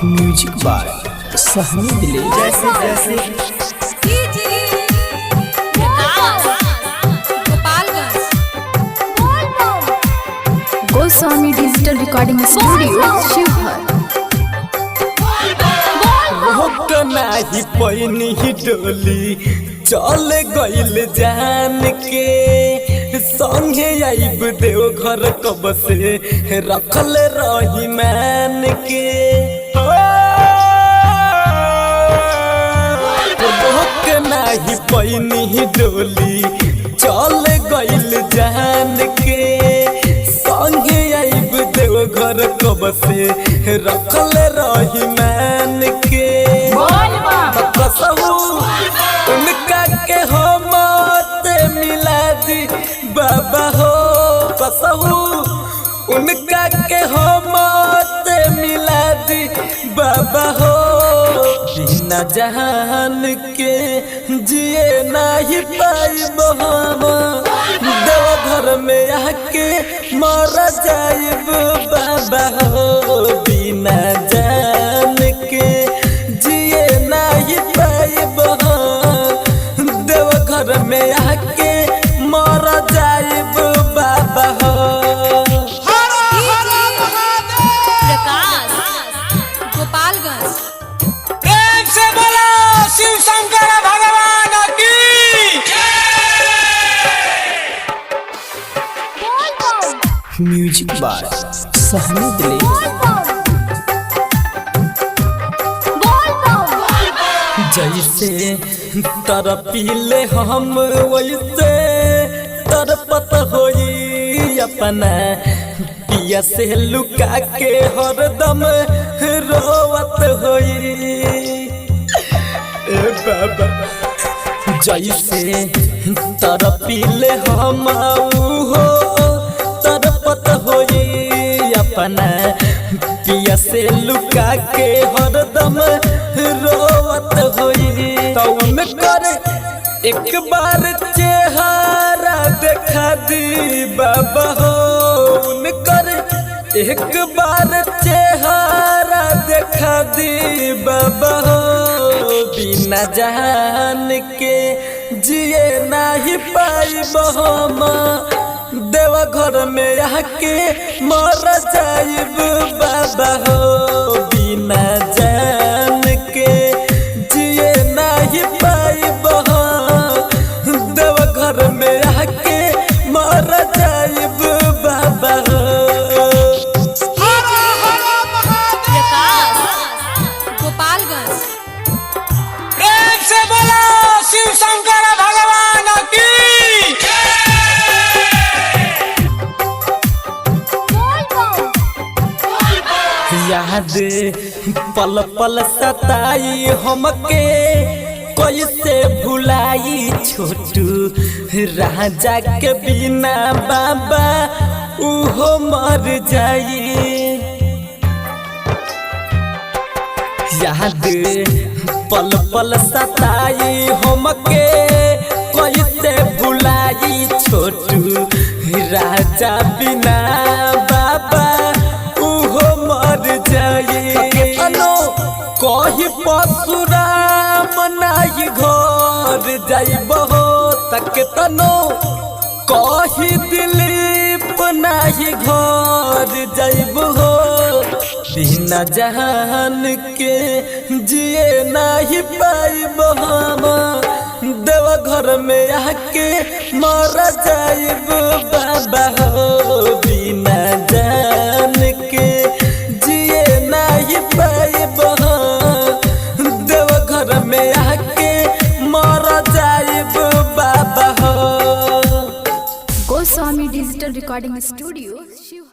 Music by सहनी दिले जैसे जैसे Goswami digital recording studio Sheohar. रोक नाही पैनी डोली चल गइल जान के संगे आइब देव घर कब से रखल रही मान के रोक नाही पैनी डोली चल गइल जान के संगे आइब देव घर कब से रखल रही मान के कसहू उनका के हो मौत मिला दी बाबा हो कसहू उनका के हो मौत मिला दी बाबा हो बिना जहान के जिए नहीं पाई हम देव घर में आके मर जाइब बाबा हो बिना जान के जिए नहीं पाइब देव घर में आके मर जाइब बाबा हो गोपालगंज प्रेम से बोलो शिव शंकर भगवान की म्यूजिक बाय सहनी दिले जैसे तरपीले हम वैसे तरपत होई अपना पिया से लुका के हरदम रोवत होई ए बाबा जैसे तरपीले हम हो तरपत होई अपना पिया से लुका के हरदम रोवत होई तौन कर एक बार चेहरा देखा दी बाबा हो उनकर एक बार चेहरा देखा दी बाबा हो बिना जान के जिए नहीं पाइब हम देव घर में आके मर जाइब बाबा हो बिना जान के जिए नहीं पाइब देव घर में आके मर जाइब बाबा हो गोपालगंज प्रेम से बोलो शिव शंकर भगवान की याद पल पल सताई हमके कैसे भुलाई छोटू राजा के बिना बाबा उहो मर जाई याद पल पल सताई हमके कैसे भुलाई छोटू राजा बिना बाबा मर जाए कही परशुराम नाही घर जाइब हो तक तनो कही दिलीप नाही घर जाइब हो बिना जहान के जिए नहीं पाइब हम देव घर में आके मर जाइब बाबा हो बिना जान के जिए नहीं पाइब देव घर में आके मर जाइब बाबा हो Goswami digital recording studio Sheohar.